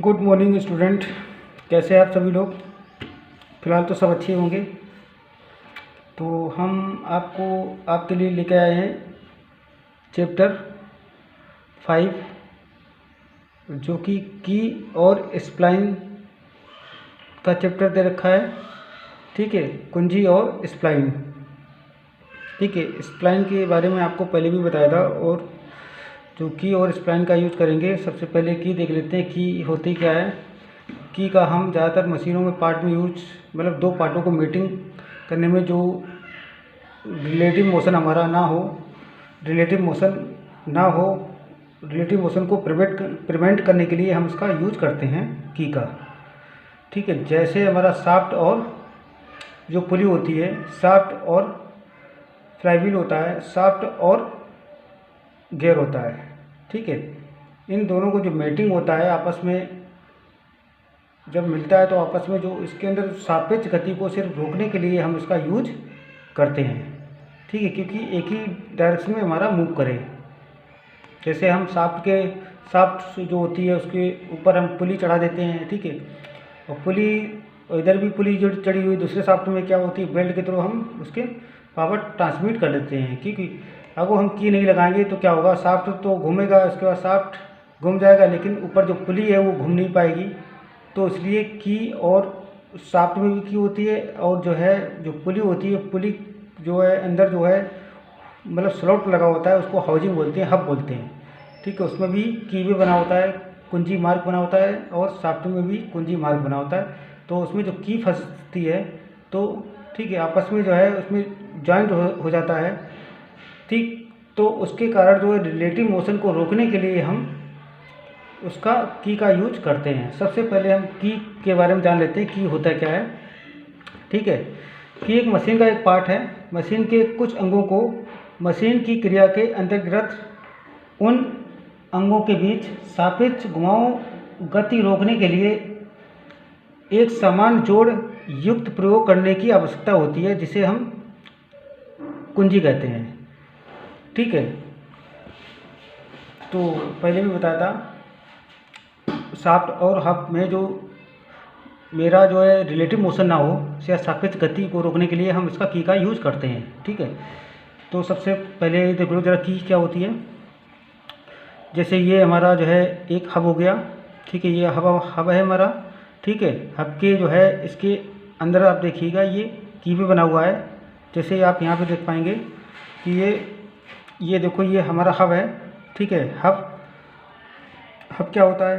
Good morning student. कैसे हैं आप सभी लोग? फ़िलहाल तो सब अच्छे होंगे। तो हम आपके लिए लेके आए हैं चैप्टर 5, जो कि की और स्प्लाइन का चैप्टर दे रखा है। ठीक है, कुंजी और स्प्लाइन। ठीक है, स्प्लाइन के बारे में आपको पहले भी बताया था। और जो की और स्प्लाइन का यूज़ करेंगे, सबसे पहले की देख लेते हैं की होती क्या है। की का हम ज़्यादातर मशीनों में पार्ट में यूज, मतलब दो पार्टों को मीटिंग करने में, जो रिलेटिव मोशन हमारा ना हो, रिलेटिव मोशन को प्रिवेंट करने के लिए हम इसका यूज करते हैं की का। ठीक है, जैसे हमारा शाफ्ट और जो पुली होती है, शाफ्ट और फ्लाईव्हील होता है, शाफ्ट और गियर होता है। ठीक है, इन दोनों को जो मेटिंग होता है आपस में जब मिलता है, तो आपस में जो इसके अंदर सापेक्ष गति को सिर्फ रोकने के लिए हम इसका यूज करते हैं। ठीक है, क्योंकि एक ही डायरेक्शन में हमारा मूव करे। जैसे हम शाफ्ट जो होती है उसके ऊपर हम पुली चढ़ा देते हैं। ठीक है, और पुली इधर भी पुली जो चढ़ी हुई दूसरे शाफ्ट में क्या होती है, बेल्ट के थ्रू हम उसके पावर ट्रांसमिट कर देते हैं। क्योंकि अगर हम की नहीं लगाएंगे तो क्या होगा, शाफ्ट तो घूमेगा, उसके बाद शाफ्ट घूम जाएगा, लेकिन ऊपर जो पुली है वो घूम नहीं पाएगी। तो इसलिए की और शाफ्ट में भी की होती है, और जो पुली होती है, पुली जो है अंदर जो है मतलब स्लॉट लगा होता है, उसको हाउजिंग बोलते हैं, हब बोलते हैं। ठीक है, उसमें भी की भी बना होता है, कुंजी मार्ग बना होता है, और शाफ्ट में भी कुंजी मार्ग बना होता है। तो उसमें जो की फंसती है, तो ठीक है, आपस में जो है उसमें जॉइंट हो जाता है। ठीक, तो उसके कारण जो है रिलेटिव मोशन को रोकने के लिए हम उसका की का यूज करते हैं। सबसे पहले हम की के बारे में जान लेते हैं, की होता क्या है। ठीक है, की एक मशीन का एक पार्ट है। मशीन के कुछ अंगों को मशीन की क्रिया के अंतर्गत उन अंगों के बीच सापेक्ष घुमाव गति रोकने के लिए एक समान जोड़ युक्त प्रयोग करने की आवश्यकता होती है, जिसे हम कुंजी कहते हैं। ठीक है, तो पहले भी बताया था, शाफ्ट और हब में जो मेरा जो है रिलेटिव मोशन ना हो या सापेक्ष गति को रोकने के लिए हम इसका की का यूज़ करते हैं। ठीक है, तो सबसे पहले देख लो जरा की क्या होती है। जैसे ये हमारा जो है एक हब हो गया। ठीक है, ये हब है हमारा। ठीक है, हब के जो है इसके अंदर आप देखिएगा ये की भी बना हुआ है। जैसे आप यहाँ पे देख पाएंगे कि ये देखो, ये हमारा हब है। ठीक है, हब क्या होता है,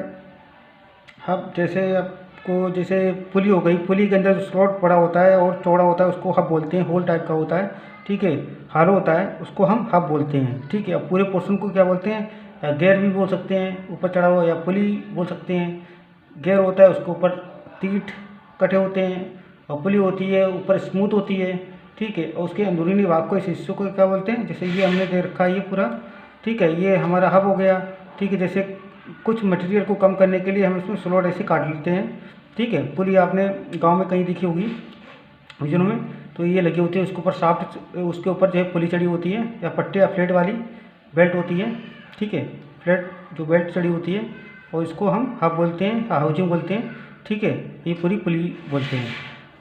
हब जैसे पुली हो गई, पुली के अंदर जो स्लॉट पड़ा होता है और चौड़ा होता है उसको हब बोलते हैं, होल टाइप का होता है। ठीक है, हालो होता है उसको हम हब बोलते हैं। ठीक है, अब पूरे पोर्शन को क्या बोलते हैं, या गियर भी बोल सकते हैं ऊपर चढ़ा हुआ, या पुली बोल सकते हैं। गियर होता है उसके ऊपर तीठ कटे होते हैं, और पुली होती है ऊपर स्मूथ होती है। ठीक है, और उसके अंदरूनी भाग को, इस हिस्से को क्या बोलते हैं, जैसे ये हमने दे रखा है ये पूरा। ठीक है, ये हमारा हब हो गया। ठीक है, जैसे कुछ मटेरियल को कम करने के लिए हम इसमें स्लॉट ऐसे काट लेते हैं। ठीक है, पुली आपने गांव में कहीं देखी होगी विजनों में, तो ये लगी होती है, उसके ऊपर शाफ्ट, उसके ऊपर जो है पुली चढ़ी होती है, या पट्टे या फ्लेट वाली बेल्ट होती है। ठीक है, फ्लेट जो बेल्ट चढ़ी होती है, और इसको हम हब बोलते हैं, हाउजिंग बोलते हैं। ठीक है, ये पूरी पुली बोलते हैं।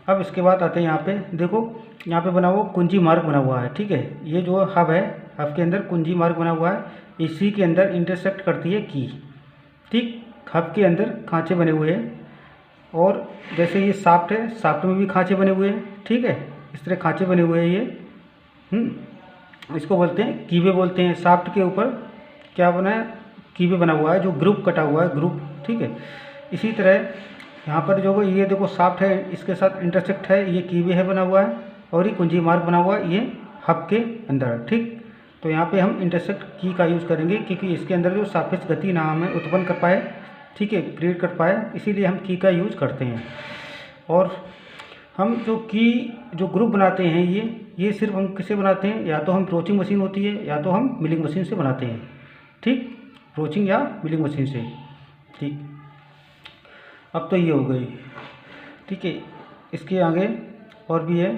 अब इसके बाद आते हैं यहाँ पे, देखो यहाँ पे बना हुआ कुंजी मार्ग बना हुआ है। ठीक है, ये जो हब है, हब के अंदर कुंजी मार्ग बना हुआ है, इसी के अंदर इंटरसेक्ट करती है की। ठीक, हब के अंदर खांचे बने हुए हैं, और जैसे ये शाफ्ट है, शाफ्ट में भी खांचे बने हुए हैं। ठीक है, इस तरह खांचे बने हुए हैं ये। इसको बोलते हैं कीवे बोलते हैं। शाफ्ट के ऊपर क्या बना है, कीवे बना हुआ है, जो ग्रुप कटा हुआ है, ग्रुप। ठीक है, इसी तरह यहाँ पर जो ये देखो शाफ्ट है, इसके साथ इंटरसेक्ट है, ये कीवे है बना हुआ है, और ये कुंजी मार्ग बना हुआ है, ये हब के अंदर। ठीक, तो यहाँ पे हम इंटरसेक्ट की का यूज़ करेंगे, क्योंकि इसके अंदर जो सापेक्ष गति ना हमें उत्पन्न कर पाए, ठीक है, क्रिएट कर पाए, इसीलिए हम की का यूज़ करते हैं। और हम जो ग्रुप बनाते हैं, ये सिर्फ हम किससे बनाते हैं, या तो हम रोचिंग मशीन होती है, या तो हम मिलिंग मशीन से बनाते हैं। ठीक, रोचिंग या मिलिंग मशीन से। ठीक, अब तो ये हो गई। ठीक है, इसके आगे और भी है,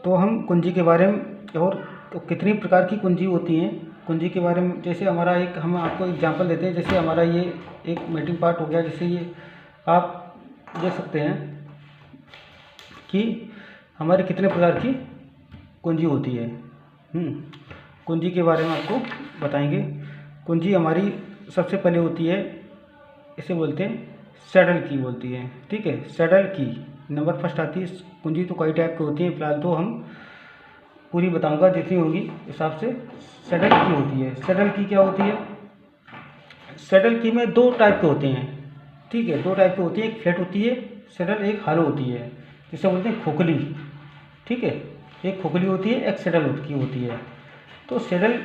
तो हम कुंजी के बारे में, और तो कितनी प्रकार की कुंजी होती हैं, कुंजी के बारे में जैसे हमारा हम आपको एग्जांपल देते हैं। जैसे हमारा ये एक मेटिंग पार्ट हो गया, जैसे ये आप देख सकते हैं कि हमारे कितने प्रकार की कुंजी होती है। कुंजी के बारे में आपको बताएंगे। कुंजी हमारी सबसे पहले होती है, इसे बोलते हैं सैडल की बोलती है, ठीक है। सैडल की नंबर फर्स्ट आती है। कुंजी तो कई टाइप की होती है, फिलहाल तो हम पूरी बताऊंगा जितनी होगी हिसाब से। सैडल की होती है। सैडल की क्या होती है? सैडल की में दो टाइप के होते हैं, ठीक है। दो टाइप की होती है, एक फ्लैट होती है सैडल, एक हालो होती है, जिसे बोलते हैं खोखली, ठीक है। एक खोखली होती है, एक सैडल की होती है। तो सैडल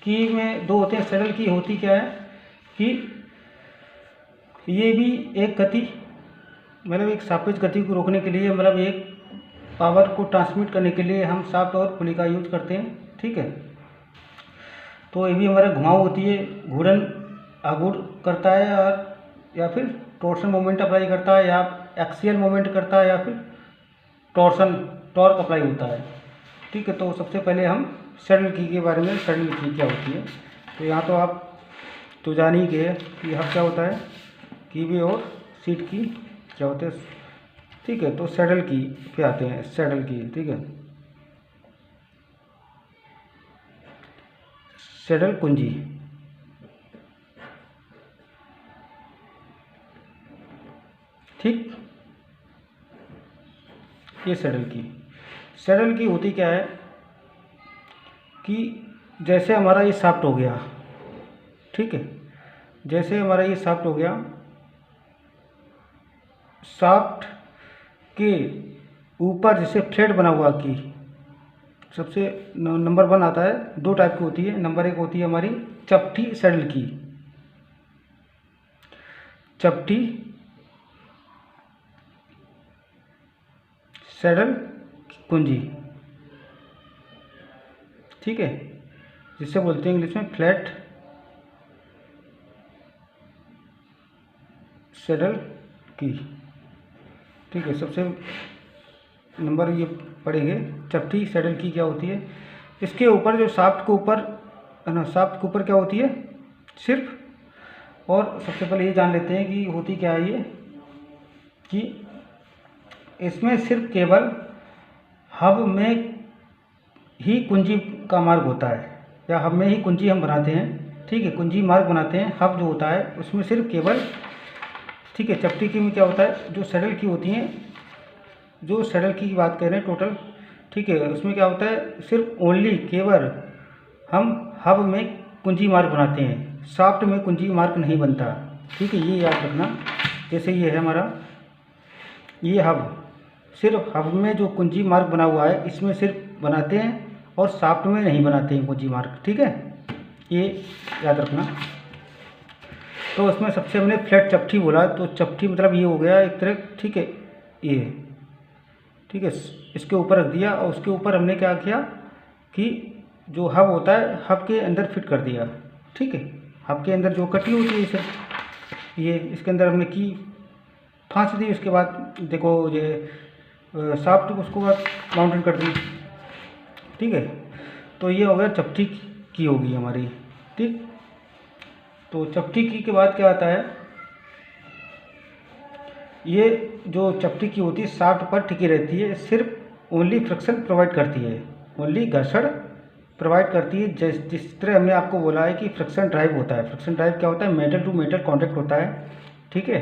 की में दो होते हैं। सैडल की होती क्या है कि ये भी एक गति, मतलब एक सापेक्ष गति को रोकने के लिए, मतलब एक पावर को ट्रांसमिट करने के लिए हम शाफ्ट और पुली का यूज करते हैं, ठीक है। तो ये भी हमारा घुमाव होती है, घूर्णन आघूर्ण करता है, और या फिर टॉर्सन मोमेंट अप्लाई करता है, या एक्सियल मोमेंट करता है, या फिर टॉर्क अप्लाई होता है, ठीक है। तो सबसे पहले हम सैडल की के बारे में, सैडल की क्या होती है। तो यहाँ तो आप तो जान ही गए कि हब क्या होता है, की भी, और सीट की क्या होते हैं, ठीक है। तो सैडल की पे आते हैं, सैडल की, ठीक है। सैडल कुंजी, ठीक। ये सैडल की होती क्या है कि जैसे हमारा ये शाफ्ट हो गया, ठीक है। जैसे हमारा ये शाफ्ट हो गया, शाफ्ट के ऊपर जैसे फ्लैट बना हुआ की सबसे नंबर 1 आता है। दो टाइप की होती है। नंबर 1 होती है हमारी चपटी सैडल की, चपटी सैडल कुंजी, ठीक है, जिसे बोलते हैं इंग्लिश में फ्लैट सैडल की, ठीक है। सबसे नंबर ये पढ़ेंगे, चपटी सैडल की क्या होती है। इसके ऊपर जो शाफ्ट के ऊपर है ना, शाफ्ट के ऊपर क्या होती है सिर्फ, और सबसे पहले ये जान लेते हैं कि होती क्या है ये, कि इसमें सिर्फ केवल हब में ही कुंजी का मार्ग होता है, या हब में ही कुंजी हम बनाते हैं, ठीक है। कुंजी मार्ग बनाते हैं। हब जो होता है उसमें सिर्फ केवल, ठीक है। चपटी की में क्या होता है, जो सैडल की होती हैं, जो सैडल की बात कर रहे हैं टोटल, ठीक है, उसमें क्या होता है, सिर्फ ओनली केवल हम हब में कुंजी मार्ग बनाते हैं, शाफ्ट में कुंजी मार्ग नहीं बनता, ठीक है। ये याद रखना। जैसे ये है हमारा ये हब, सिर्फ हब में जो कुंजी मार्ग बना हुआ है इसमें सिर्फ बनाते हैं, और शाफ्ट में नहीं बनाते हैं कुंजी मार्ग, ठीक है। ये याद रखना। तो उसमें सबसे हमने फ्लैट चपटी बोला, तो चपटी मतलब ये हो गया एक तरह, ठीक है, ये, ठीक है। इसके ऊपर रख दिया, और उसके ऊपर हमने क्या किया कि जो हब होता है हब के अंदर फिट कर दिया, ठीक है। हब के अंदर जो कटी होती है सिर्फ ये, इसके अंदर हमने की फांस दी। उसके बाद देखो ये शाफ्ट उसको बाद माउंटेन कर दी, ठीक है। तो ये हो गया चपटी की होगी हमारी, ठीक। तो चपटी की के बाद क्या आता है, ये जो चपटी की होती है शाफ्ट पर टिकी रहती है, सिर्फ ओनली फ्रिक्शन प्रोवाइड करती है, ओनली घर्षण प्रोवाइड करती है। जिस तरह हमने आपको बोला है कि फ्रिक्शन ड्राइव होता है। फ्रिक्शन ड्राइव क्या होता है, मेटल टू मेटल कॉन्टैक्ट होता है, ठीक है,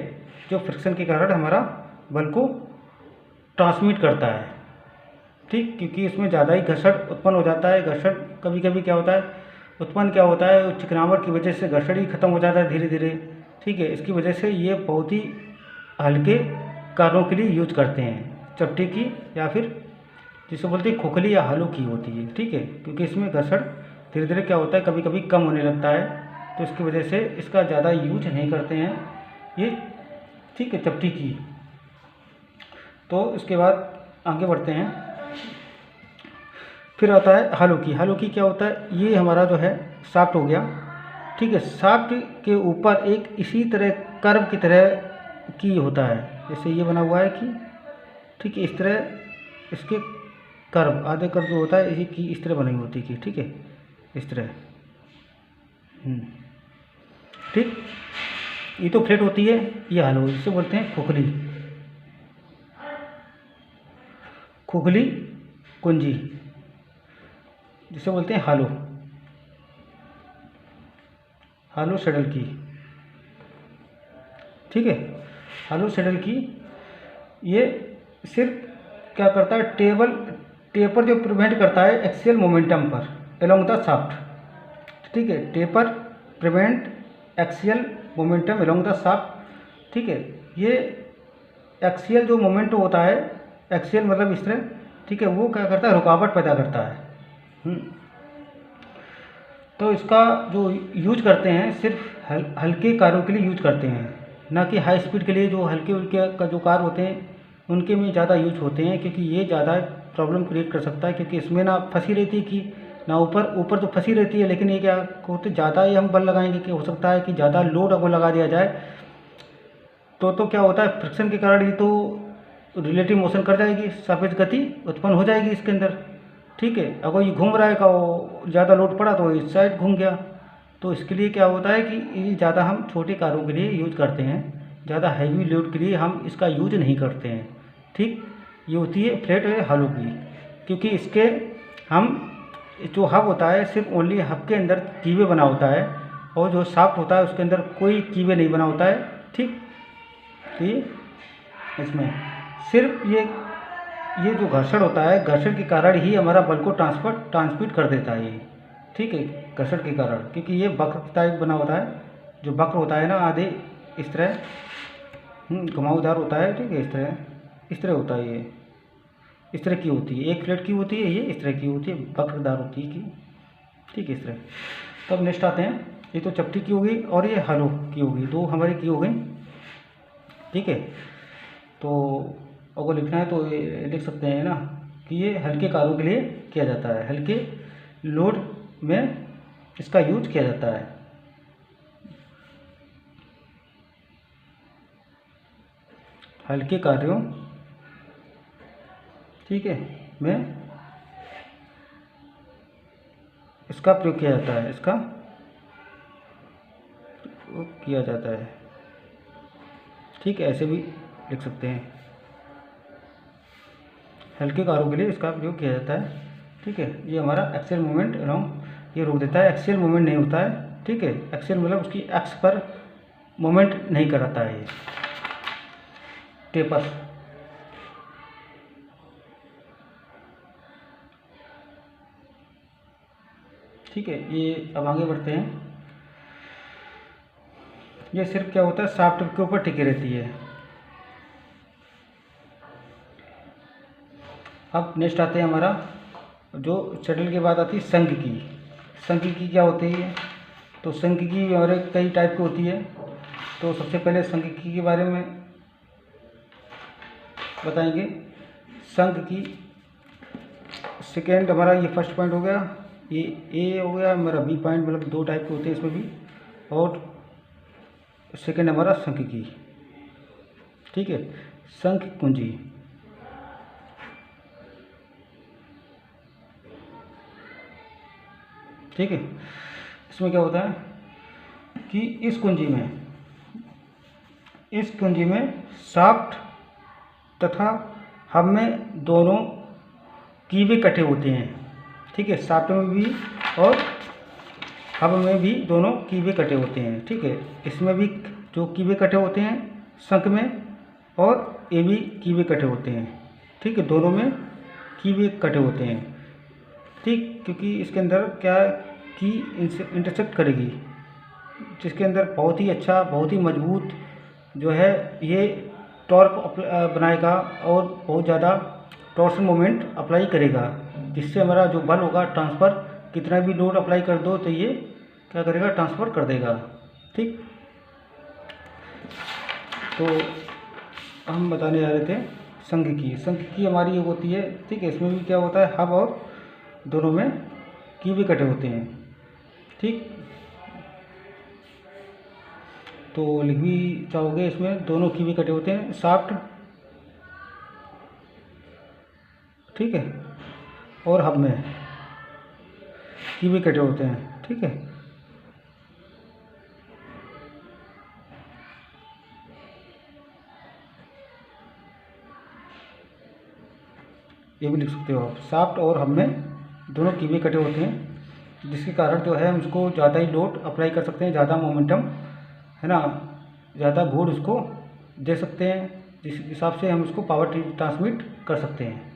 जो फ्रिक्शन के कारण हमारा बल को ट्रांसमिट करता है, ठीक। क्योंकि इसमें ज़्यादा ही घर्षण उत्पन्न हो जाता है। घर्षण कभी कभी क्या होता है, उत्पन्न क्या होता है, चिकनावट की वजह से घर्षण ही खत्म हो जाता है धीरे धीरे, ठीक है। इसकी वजह से ये बहुत ही हल्के कार्यों के लिए यूज करते हैं चपटी की, या फिर जिसे बोलते हैं खोखली या हलो की होती है, ठीक है। क्योंकि इसमें घर्षण धीरे धीरे क्या होता है, कभी कभी कम होने लगता है, तो इसकी वजह से इसका ज़्यादा यूज नहीं करते हैं ये, ठीक है, चपटी की। तो इसके बाद आगे बढ़ते हैं। फिर आता है हलो की। हलो की क्या होता है, ये हमारा जो है शाफ्ट हो गया, ठीक है। शाफ्ट के ऊपर एक इसी तरह कर्व की तरह की होता है, जैसे ये बना हुआ है कि, ठीक है, इस तरह इसके कर्व, आधे कर्व जो होता है इसी की इस तरह बनी होती है, ठीक है, इस तरह, ठीक। ये तो फ्लैट होती है, ये हालो, जिसे बोलते हैं खोखली, खोखली कुंजी, जिसे बोलते हैं हालो, हालो सैडल की। ठीक है, हालो सैडल की ये सिर्फ क्या करता है, टेपर जो प्रिवेंट करता है एक्सियल मोमेंटम पर अलोंग द शाफ्ट। ठीक है, taper prevent axial momentum along the shaft. ठीक है, ये एक्सियल जो मोमेंट होता है, एक्सियल मतलब इस तरह, ठीक है, वो क्या करता है, रुकावट पैदा करता है। तो इसका जो यूज करते हैं सिर्फ हल्के कारों के लिए यूज करते हैं, ना कि हाई स्पीड के लिए। जो हल्के उल्के का जो कार होते हैं उनके में ज़्यादा यूज होते हैं, क्योंकि ये ज़्यादा प्रॉब्लम क्रिएट कर सकता है, क्योंकि इसमें ना फंसी रहती है कि ना ऊपर तो फंसी रहती है, लेकिन ये क्या होते ज़्यादा ही हम बल लगाएंगे कि हो सकता है कि ज़्यादा लोड अगर लगा दिया जाए तो क्या होता है, फ्रिक्शन के कारण ये तो रिलेटिव मोशन कर जाएगी, सापेक्ष गति उत्पन्न हो जाएगी इसके अंदर। ठीक है, अगर ये घूम रहा है का ज़्यादा लोड पड़ा तो इस साइड घूम गया। तो इसके लिए क्या होता है कि ये ज़्यादा हम छोटे कारों के लिए यूज करते हैं, ज़्यादा हैवी लोड के लिए हम इसका यूज नहीं करते हैं। ठीक, ये होती है फ्लैट और हालो की, क्योंकि इसके हम जो हब होता है सिर्फ ओनली हब के अंदर कीवे बना होता है, और जो शाफ्ट होता है उसके अंदर कोई कीवे नहीं बना होता है। ठीक, तो ये इसमें सिर्फ ये जो घर्षण होता है, घर्षण के कारण ही हमारा बल को ट्रांसमिट कर देता है ये। ठीक है, घर्षण के कारण, क्योंकि ये वक्र टाइप बना होता है, जो वक्र होता है ना आधे इस तरह घुमावदार होता है। ठीक है, इस तरह होता है, ये इस तरह की होती है, एक फ्लैट की होती है, ये इस तरह की होती है, वक्रदार होती है की। ठीक है, इस तरह। तो अब नेक्स्ट आते हैं, ये तो चपटी की होगी और ये हालो की होगी, दो हमारी की हो गई। ठीक है, तो अगर लिखना है तो ये लिख सकते हैं ना कि ये हल्के कारों के लिए किया जाता है, हल्के लोड में इसका यूज किया जाता है। हल्के कार्यों, ठीक है, में इसका प्रयोग किया जाता है, इसका किया जाता है। ठीक है, ऐसे भी लिख सकते हैं, हल्के कारों के लिए इसका प्रयोग किया जाता है। ठीक है, ये हमारा एक्सियल मूवमेंट अराउंड ये रोक देता है, एक्सियल मूवमेंट नहीं होता है। ठीक है, एक्सियल मतलब उसकी एक्स पर मूवमेंट नहीं कराता है ये टेपर। ठीक है, ये अब आगे बढ़ते हैं। ये सिर्फ क्या होता है, शाफ्ट के ऊपर टिकी रहती है। अब नेक्स्ट आते हैं हमारा जो शटल के बाद आती है संघ की। संघ की क्या होती है, तो संघ की हमारे कई टाइप की होती है। तो सबसे पहले संघ की के बारे में बताएंगे। संघ की सेकेंड हमारा ये फर्स्ट पॉइंट हो गया, ये ए हो गया हमारा, बी पॉइंट, मतलब दो टाइप के होते हैं इसमें भी। और सेकेंड हमारा संघ की। ठीक है, संघ कुंजी। ठीक है, इसमें क्या होता है कि इस कुंजी में शाफ्ट तथा हब में दोनों कीवे कटे होते हैं। ठीक है, शाफ्ट में भी और हब में भी दोनों कीवे कटे होते हैं। ठीक है, इसमें भी जो कीवे कटे होते हैं शंख में, और ये भी कीवे कटे होते हैं। ठीक है, दोनों में कीवे कटे होते हैं। ठीक, क्योंकि इसके अंदर क्या की इंटरसेक्ट करेगी, जिसके अंदर बहुत ही अच्छा, बहुत ही मजबूत जो है ये टॉर्क बनाएगा और बहुत ज़्यादा टॉर्सन मोमेंट अप्लाई करेगा, जिससे हमारा जो बल होगा ट्रांसफ़र, कितना भी लोड अप्लाई कर दो तो ये क्या करेगा, ट्रांसफ़र कर देगा। ठीक, तो हम बताने जा रहे थे संघ की हमारी ये होती है। ठीक है, इसमें भी क्या होता है, हब और दोनों में कीवे कटे होते हैं। ठीक, तो लिख भी चाहोगे, इसमें दोनों कीवे कटे होते हैं, शाफ्ट, ठीक है, और हब में कीवे कटे होते हैं। ठीक है, ये भी लिख सकते हो आप। शाफ्ट और हब में दोनों कीवे कटे होते हैं, जिसके कारण जो है हम उसको ज़्यादा ही लोड अप्लाई कर सकते हैं, ज़्यादा मोमेंटम है ना, ज़्यादा भूड़ उसको दे सकते हैं, जिस हिसाब से हम उसको पावर ट्रांसमिट कर सकते हैं।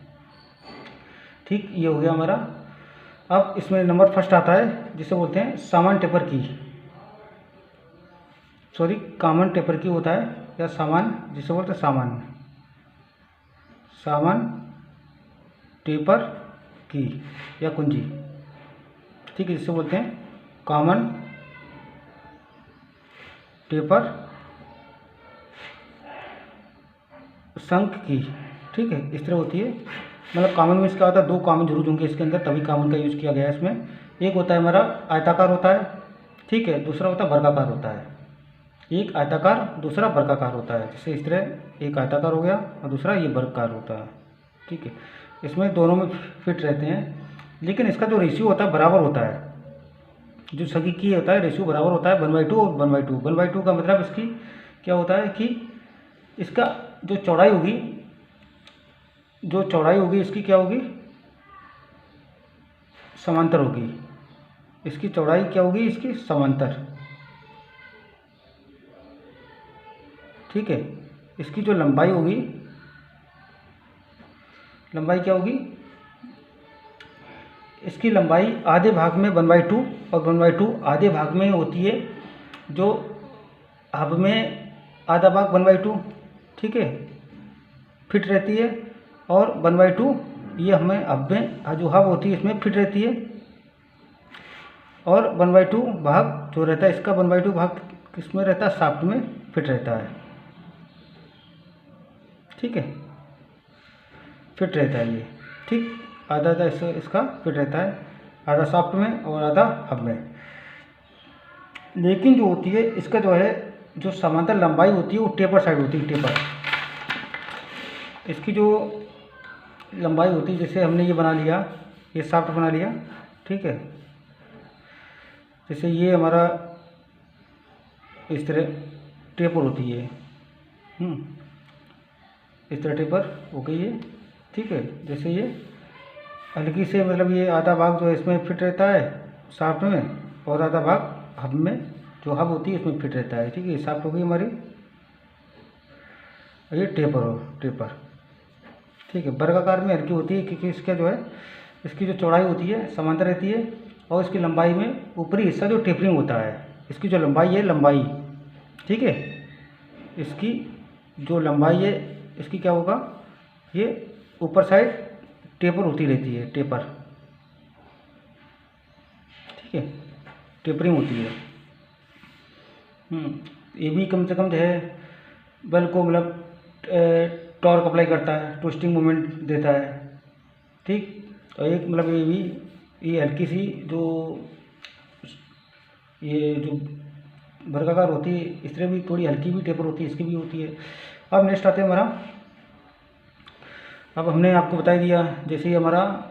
ठीक, ये हो गया हमारा। अब इसमें नंबर फर्स्ट आता है जिसे बोलते हैं सामान टेपर की, सॉरी कॉमन टेपर की होता है, या सामान जिसे बोलते हैं सामान टेपर की या कुंजी। ठीक है, जिसे बोलते हैं कॉमन टेपर शंख की। ठीक है, इस तरह होती है। मतलब कॉमन में इसका होता है, दो कॉमन जरूर होंगे इसके अंदर, तभी कॉमन का यूज़ किया गया है इसमें। एक होता है हमारा आयताकार होता है, ठीक है, दूसरा होता है वर्गाकार होता है। एक आयताकार, दूसरा वर्गाकार होता है। जैसे इस तरह एक आयताकार हो गया और दूसरा ये वर्गाकार होता है। ठीक है, इसमें दोनों में फिट रहते हैं, लेकिन इसका जो रेशियो होता है बराबर होता है। जो सभी की होता है रेशियो बराबर होता है 1/2 और 1/2। 1/2 का मतलब इसकी क्या होता है कि इसका जो चौड़ाई होगी इसकी क्या होगी, समांतर होगी। इसकी चौड़ाई क्या होगी, इसकी समांतर। ठीक है, इसकी जो लंबाई होगी, लंबाई क्या होगी, इसकी लंबाई आधे भाग में 1/2 और 1/2 आधे भाग में होती है, जो हब में आधा भाग 1/2, ठीक है, फिट रहती है, और 1/2 ये हमें हब में जो हब होती है इसमें फिट रहती है, और 1/2 भाग जो रहता है इसका 1/2 भाग किसमें रहता है, शाफ्ट में फिट रहता है। ठीक है, फिट रहता है ये। ठीक, आधा आधा इसका फिट रहता है, आधा शाफ्ट में और आधा हब में। लेकिन जो होती है इसका जो है जो समांतर लंबाई होती है वो टेपर साइड होती है, टेपर। इसकी जो लंबाई होती है, जैसे हमने ये बना लिया, ये शाफ्ट बना लिया, ठीक है, जैसे ये हमारा इस तरह टेपर होती है, इस तरह टेपर हो गई है। ठीक है, जैसे ये हल्की से मतलब ये आधा भाग जो है इसमें फिट रहता है शाफ्ट में, और आधा भाग हब में, जो हब होती है इसमें फिट रहता है। ठीक है, शाफ्ट हो गई हमारी, ये टेपर। ठीक है, वर्गाकार में हल्की होती है क्योंकि इसका जो है इसकी जो चौड़ाई होती है समांतर रहती है, और इसकी लंबाई में ऊपरी हिस्सा जो टेपरिंग होता है, इसकी जो लंबाई है, लंबाई, ठीक है, इसकी जो लंबाई है इसकी क्या होगा, ये ऊपर साइड टेपर होती रहती है, टेपर। ठीक है, टेपरिंग होती है। ये भी कम से कम जो है बल को मतलब टॉर्क अप्लाई करता है, ट्विस्टिंग मोमेंट देता है। ठीक, और एक मतलब ये भी ये हल्की सी जो ये जो वर्गाकार होती है इस तरह भी थोड़ी हल्की भी टेपर होती है, इसकी भी होती है। अब नेक्स्ट आते हैं हमारा, अब हमने आपको बता दिया जैसे ये हमारा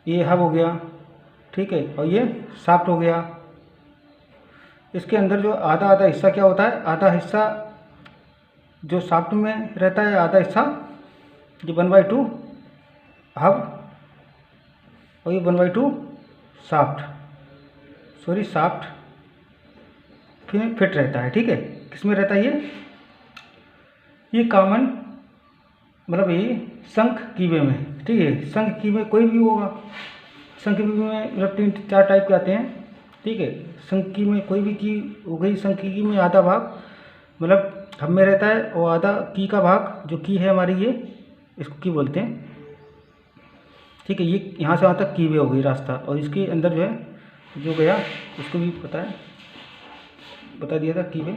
ये हब हो गया, ठीक है, और ये शाफ्ट हो गया। इसके अंदर जो आधा आधा हिस्सा क्या होता है, आधा हिस्सा जो शाफ्ट में रहता है, आधा हिस्सा जो 1/2 हब और ये 1/2 शाफ्ट, सॉरी शाफ्ट फिर फिट रहता है। ठीक है, किसमें रहता है ये कॉमन मतलब ये शंख कीवे में। ठीक है, शंख कीवे कोई भी होगा, शंख कीवे में मतलब 3-4 टाइप के आते हैं। ठीक है, शंख की में कोई भी की हो गई, शंख की में आधा भाग मतलब हब में रहता है, और आधा की का भाग जो की है हमारी ये, इसको की बोलते हैं। ठीक है, ये यहाँ से वहाँ तक कीवे हो गई रास्ता, और इसके अंदर जो है जो गया उसको भी बता दिया था कीवे।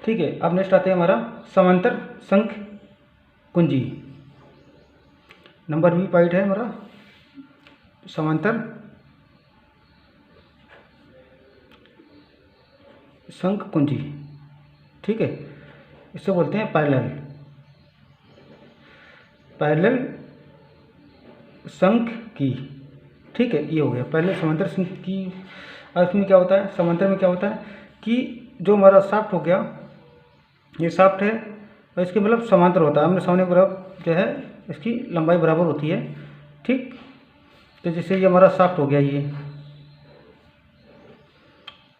ठीक है, अब नेक्स्ट आते हैं हमारा समांतर शंख कुंजी। नंबर भी पॉइंट है हमारा समांतर शंख कुंजी। ठीक है, इससे बोलते हैं पैरेलल शंख की। ठीक है, ये हो गया पहले समांतर शंख की। अब इसमें क्या होता है, समांतर में क्या होता है कि जो हमारा शाफ्ट हो गया, ये शाफ्ट है और इसके मतलब समांतर होता है, हमने सामने तरफ जो है इसकी लंबाई बराबर होती है। ठीक, तो जैसे ये हमारा शाफ्ट हो गया,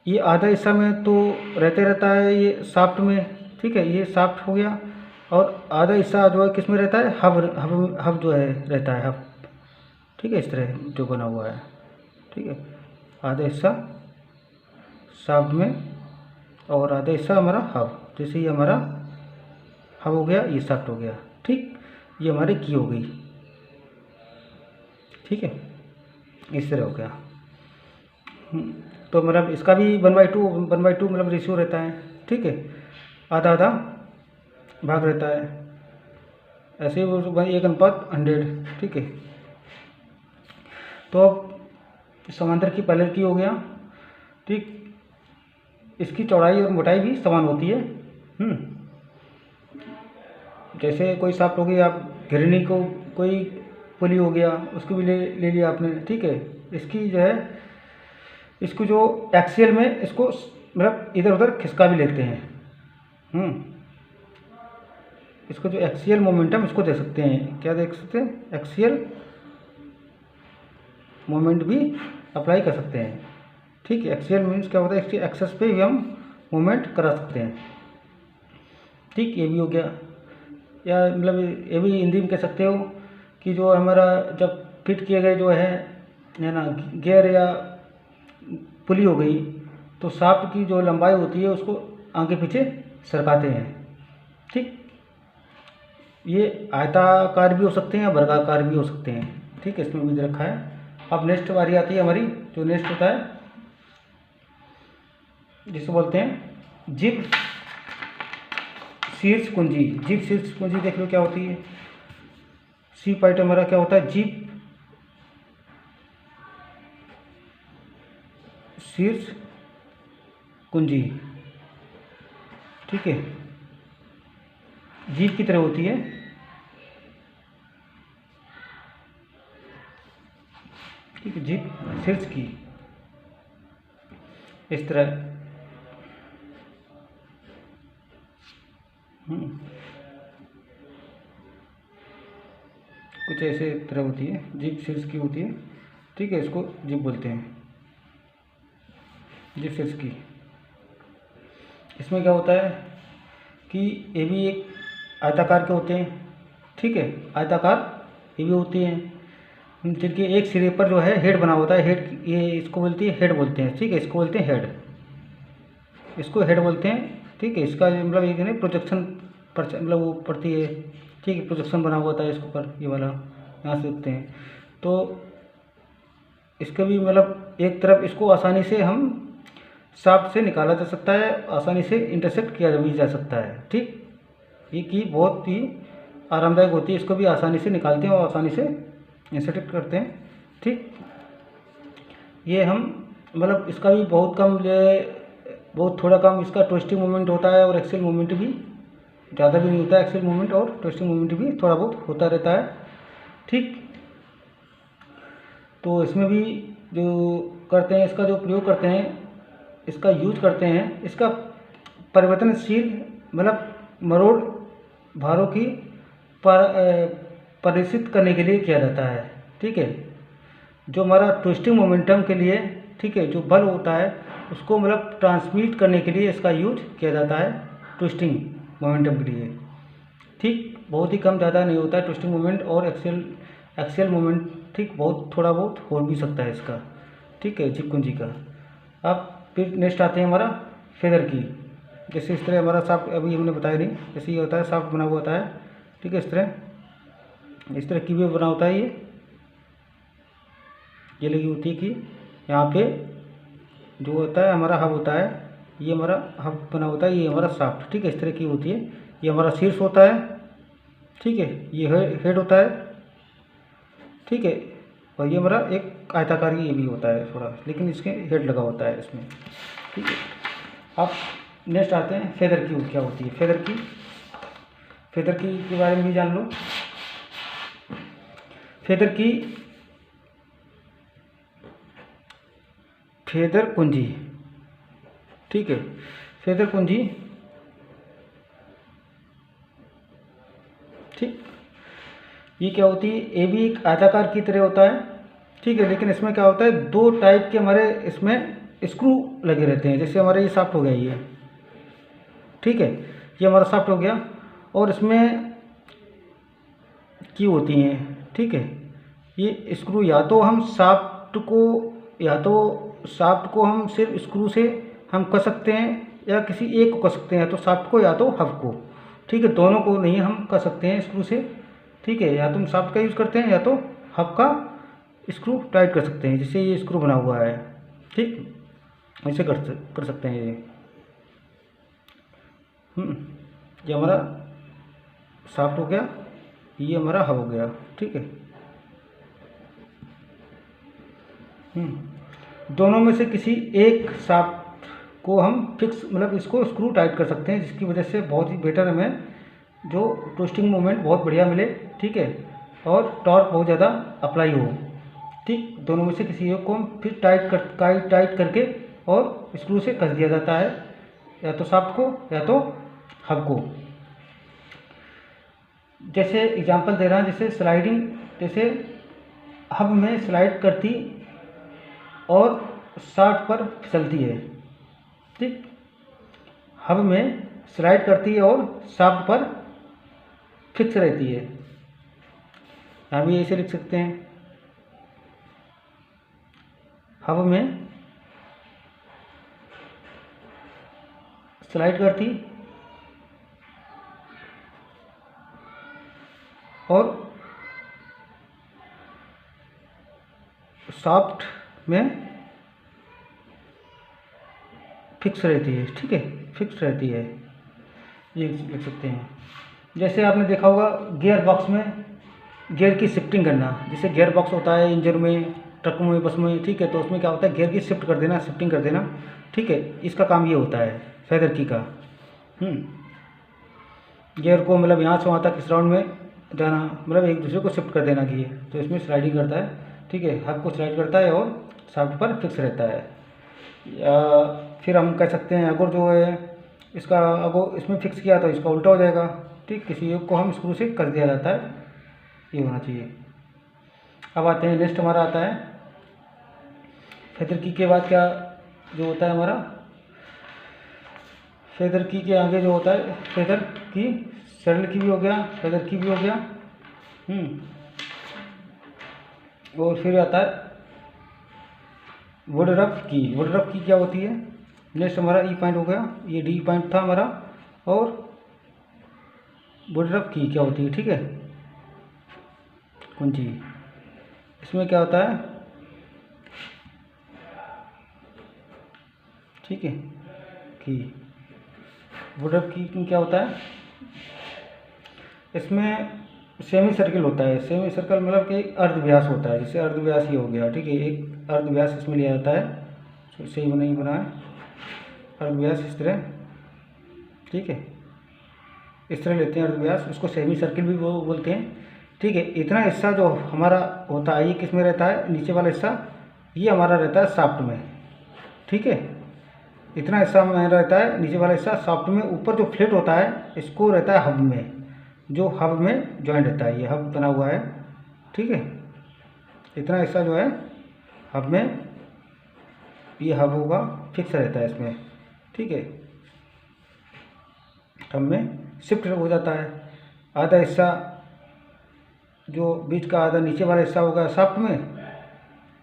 ये आधा हिस्सा में तो रहता है ये शाफ्ट में। ठीक है, ये शाफ्ट हो गया, और आधा हिस्सा जो है किस में रहता है, हब हब हब जो है रहता है, हब। ठीक है, इस तरह जो बना हुआ है। ठीक है, आधा हिस्सा शाफ्ट में और आधा हिस्सा हमारा हब। जैसे ये हमारा हब हो गया, ये शाफ्ट हो गया। ठीक, ये हमारी की हो गई। ठीक है, इस तरह हो गया। तो मतलब इसका भी 1/2 मतलब रेशियो रहता है। ठीक है, आधा आधा भाग रहता है, ऐसे ही वो 1:100। ठीक है, तो अब समांतर की पहले की हो गया। ठीक, इसकी चौड़ाई और मोटाई भी समान होती है। जैसे कोई शाफ्ट हो गई, आप घिरनी को कोई पुली हो गया, उसको भी ले लिया आपने। ठीक है, इसकी जो है, इसको जो एक्सियल में इसको मतलब इधर उधर खिसका भी लेते हैं। इसको जो एक्सियल मोमेंटम इसको दे सकते हैं, क्या देख सकते हैं, एक्सियल मोमेंट भी अप्लाई कर सकते हैं। ठीक है, एक्सियल मीन्स क्या होता है, इसके एक्सेस पे भी हम मूवमेंट करा सकते हैं। ठीक, ये भी हो गया। या मतलब ये भी हिंदी में कह सकते हो कि जो हमारा जब फिट किए गए जो है ना, गियर या पुली हो गई, तो शाफ्ट की जो लंबाई होती है उसको आगे पीछे सरकाते हैं। ठीक, ये आयताकार भी हो सकते हैं या वर्गाकार भी हो सकते हैं। ठीक है, इसमें भी दे रखा है। अब नेक्स्ट बारी आती है हमारी, जो नेक्स्ट होता है जिसे बोलते हैं जिग शीर्ष कुंजी। जिग शीर्ष कुंजी देख लो क्या होती है। सी पार्ट हमारा क्या होता है, जिग शीर्ष कुंजी। ठीक है, जीभ की तरह होती है। ठीक है, जीभ शीर्ष की इस तरह। कुछ ऐसे तरह होती है, जीभ शीर्ष की होती है। ठीक है, इसको जीभ बोलते हैं, जीभ शीर्ष की। इसमें क्या होता है कि ये भी एक आयताकार के होते हैं। ठीक है, आयताकार ये भी होती हैं, जिनके एक सिरे पर जो है हेड बना होता है। हेड, ये इसको बोलती है, हेड बोलते हैं। ठीक है, इसको बोलते हैं हेड, इसको हेड बोलते हैं। ठीक है, इसका मतलब ये नहीं प्रोजेक्शन पर मतलब वो पड़ती है। ठीक है, प्रोजेक्शन बना हुआ था इसके ऊपर, ये वाला यहाँ से देखते हैं। तो इसका भी मतलब एक तरफ इसको आसानी से हम शाफ्ट से निकाला जा सकता है, आसानी से इंटरसेक्ट किया भी जा सकता है। ठीक, ये की बहुत ही आरामदायक होती है, इसको भी आसानी से निकालते हैं और आसानी से इंसर्ट करते हैं। ठीक, ये हम मतलब इसका भी बहुत थोड़ा कम इसका ट्विस्टिंग मोमेंट होता है, और एक्सेल मोमेंट भी ज़्यादा भी नहीं होता है। एक्सेल मोमेंट और ट्विस्टिंग मोमेंट भी थोड़ा बहुत होता रहता है। ठीक, तो इसमें भी जो करते हैं, इसका जो प्रयोग करते हैं, इसका यूज करते हैं, इसका परिवर्तनशील मतलब मरोड़ भारों की परिचित करने के लिए किया जाता है। ठीक है, जो हमारा ट्विस्टिंग मोमेंटम के लिए, ठीक है, जो बल होता है उसको मतलब ट्रांसमिट करने के लिए इसका यूज किया जाता है, ट्विस्टिंग मोमेंटम के लिए। ठीक, बहुत ही कम ज़्यादा नहीं होता है ट्विस्टिंग मोमेंट और एक्सियल मोमेंट। ठीक, बहुत थोड़ा बहुत हो भी सकता है इसका। ठीक है, जिग कुंजी का। अब फिर नेक्स्ट आते हैं हमारा फेदर की। जैसे इस तरह हमारा शाफ्ट अभी हमने बताया नहीं, जैसे ये होता है शाफ्ट बना हुआ होता है। ठीक है, इस तरह की भी बना होता है। ये लगी होती है कि यहाँ पे जो होता है हमारा हब होता है, ये हमारा हब बना होता है, ये हमारा शाफ्ट। ठीक है, इस तरह की होती है। ये हमारा शीर्ष होता है। ठीक है, ये हेड होता है। ठीक है, और ये हमारा एक आयताकार ये भी होता है थोड़ा, लेकिन इसके हेड लगा होता है इसमें। ठीक है, अब नेक्स्ट आते हैं फेदर की। क्या होती है फेदर की के बारे में भी जान लो। फेदर कुंजी। ठीक है, फेदर कुंजी। ठीक, ये क्या होती है, ये भी एक आयताकार की तरह होता है, ठीक है। लेकिन इसमें क्या होता है, दो टाइप के हमारे इसमें स्क्रू लगे रहते हैं। जैसे हमारा ये शाफ्ट हो गया ये, ठीक है, ये हमारा शाफ्ट हो गया, और इसमें की होती हैं, ठीक है। ये स्क्रू या तो हम शाफ्ट को, या तो शाफ्ट को हम सिर्फ स्क्रू से हम कस सकते हैं, या किसी एक को कस सकते हैं, या तो शाफ्ट को या तो हब को, ठीक है। दोनों को नहीं हम कस सकते हैं स्क्रू से, ठीक है। या तो हम शाफ्ट का यूज़ करते हैं, या तो हब का स्क्रू टाइट कर सकते हैं। जैसे ये स्क्रू बना हुआ है, ठीक, ऐसे कर सकते हैं ये। ये हमारा शाफ्ट हो गया, ये हमारा हब हो गया, ठीक है। दोनों में से किसी एक शाफ्ट को हम फिक्स, मतलब इसको स्क्रू टाइट कर सकते हैं, जिसकी वजह से बहुत ही बेटर हमें जो ट्विस्टिंग मोमेंट बहुत बढ़िया मिले, ठीक है, और टॉर्क बहुत ज़्यादा अप्लाई हो, ठीक। दोनों में से किसी एक को हम फिर टाइट करके और स्क्रू से कस दिया जाता है, या तो शाफ्ट को या तो हब को। जैसे एग्जांपल दे रहा हूँ, जैसे स्लाइडिंग, जैसे हब में स्लाइड करती और शाफ्ट पर फिसलती है, ठीक। हब में स्लाइड करती है और शाफ्ट पर फिक्स रहती है। यहाँ भी ऐसे लिख सकते हैं, हब में स्लाइड करती और शाफ्ट में फिक्स रहती है, ठीक है, फिक्स रहती है, ये लिख सकते हैं। जैसे आपने देखा होगा गियर बॉक्स में गियर की शिफ्टिंग करना, जैसे गियर बॉक्स होता है इंजन में, ट्रकों में, बस में, ठीक है। तो उसमें क्या होता है, गियर की शिफ्ट कर देना, शिफ्टिंग कर देना, ठीक है। इसका काम ये होता है फेदर की का। गियर को मतलब यहाँ से वहाँ तक इस राउंड में जाना, मतलब एक दूसरे को शिफ्ट कर देना गियर, तो इसमें स्लाइडिंग करता है, ठीक है। हब को स्लाइड करता है और शाफ्ट पर फिक्स रहता है। या फिर हम कह सकते हैं अगर जो है इसका, अगर इसमें फिक्स किया तो इसका उल्टा हो जाएगा, ठीक। किसी एक को हम स्क्रू से कर दिया जाता है, ये होना चाहिए। अब आते हैं, नेक्स्ट हमारा आता है फेदर की के बाद क्या जो होता है हमारा, फेदर की के आगे जो होता है फेदर की, सैडल की भी हो गया, फेदर की भी हो गया, और फिर आता है वुड रफ की। वुड रफ की क्या होती है, नेक्स्ट हमारा ई पॉइंट हो गया, ये डी पॉइंट था हमारा, और वुड रफ की क्या होती है, ठीक है, कुंजी। इसमें क्या होता है, ठीक है, की। वुड रफ की क्या होता है, इसमें सेमी सर्किल होता है। सेमी सर्कल मतलब कि अर्धव्यास होता है, जैसे अर्धव्यास ही हो गया, ठीक है। एक अर्धव्यास इसमें लिया जाता है, तो सही नहीं बना है, अर्धव्यास इस तरह, ठीक है, इस तरह लेते हैं अर्धव्यास, उसको सेमी सर्किल भी बोलते हैं, ठीक है। इतना हिस्सा जो हमारा होता है ये किस में रहता है, नीचे वाला हिस्सा ये हमारा रहता है शाफ्ट में, ठीक है। इतना हिस्सा हमारा रहता है, नीचे वाला हिस्सा शाफ्ट में। ऊपर जो फ्लेट होता है इसको रहता है हब में, जो हब में जॉइंट रहता है, ये हब बना हुआ है, ठीक है। इतना हिस्सा जो है हब में, ये हब होगा, फिक्स रहता है इसमें, ठीक है। हब में शिफ्ट हो जाता है। आधा हिस्सा जो बीच का आधा नीचे वाला हिस्सा होगा शाफ्ट में,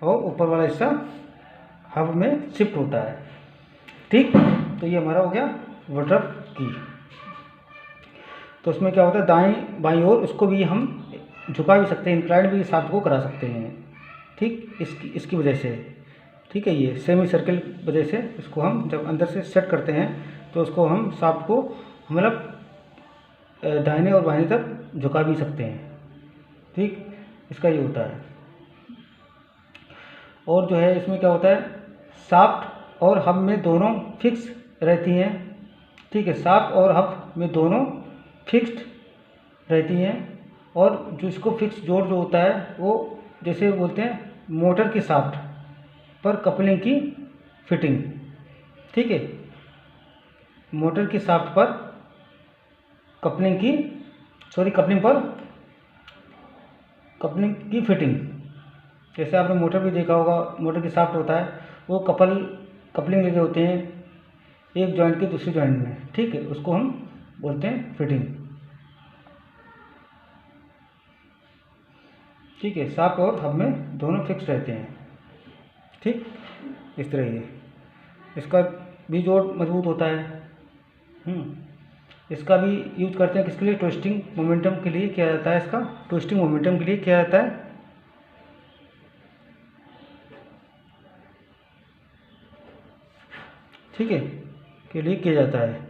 और ऊपर वाला हिस्सा हब में शिफ्ट होता है, ठीक। तो ये हमारा हो गया वुड रफ की। तो उसमें क्या होता है, दाएं बाईं ओर उसको भी हम झुका भी सकते हैं, इंक्लाइन भी शाफ्ट को करा सकते हैं, ठीक, इसकी वजह से, ठीक है। ये सेमी सर्किल वजह से इसको हम जब अंदर से सेट करते हैं तो उसको हम शाफ्ट को मतलब दाहिने और बाएं तक झुका भी सकते हैं, ठीक, इसका ये होता है। और जो है इसमें क्या होता है, शाफ्ट और हब में दोनों फिक्स रहती हैं, ठीक है। शाफ्ट और हब में दोनों फिक्स्ड रहती हैं, और जो इसको फिक्स जोड़ जो होता है वो जैसे बोलते हैं मोटर की शाफ्ट पर कपलिंग की फिटिंग, ठीक है। मोटर की शाफ्ट पर कपलिंग पर कपलिंग की फिटिंग, जैसे आपने मोटर भी देखा होगा, मोटर की शाफ्ट होता है वो कपलिंग लगे होते हैं एक जॉइंट के दूसरे जॉइंट में, ठीक है, उसको हम बोलते हैं फिटिंग। ठीक है, शाफ्ट और हब में दोनों फिक्स रहते हैं, ठीक, इस तरह ये इसका भी जोड़ मजबूत होता है। इसका भी यूज करते हैं किसके लिए, ट्विस्टिंग मोमेंटम के लिए किया जाता है, इसका ट्विस्टिंग मोमेंटम के लिए किया जाता है। ठीक है, के लिए किया जाता है।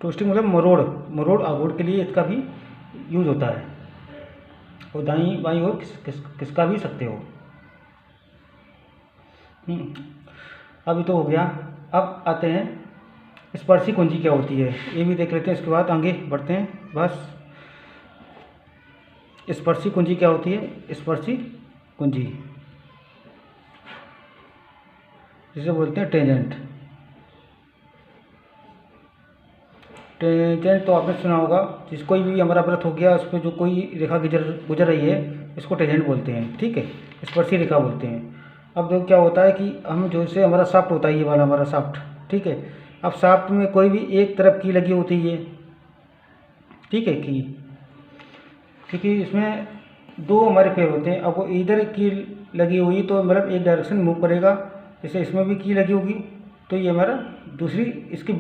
ट्विस्टिंग मतलब मरोड़ आगोड़ के लिए इसका भी यूज होता है, और दाईं बाईं ओर किसका भी सकते हो। अभी तो हो गया, अब आते हैं स्पर्शी कुंजी क्या होती है, ये भी देख लेते हैं, इसके बाद आगे बढ़ते हैं। बस स्पर्शी कुंजी क्या होती है, स्पर्शी कुंजी जिसे बोलते हैं टेंजेंट। टेंजेंट तो आपने सुना होगा, जिस कोई भी हमारा व्रत हो गया उस पर जो कोई रेखा गुजर रही है इसको टेंजेंट बोलते हैं, ठीक है, स्पर्शी रेखा बोलते हैं। अब जो क्या होता है कि हम जो से हमारा शाफ्ट होता है, ये वाला हमारा शाफ्ट, ठीक है, अब शाफ्ट में कोई भी एक तरफ की लगी होती है, ठीक है, की, क्योंकि इसमें दो हमारे पैर होते हैं, अब वो इधर की लगी हुई तो मतलब एक डायरेक्शन मूव करेगा, जैसे इसमें भी की लगी होगी तो ये हमारा दूसरी इसकी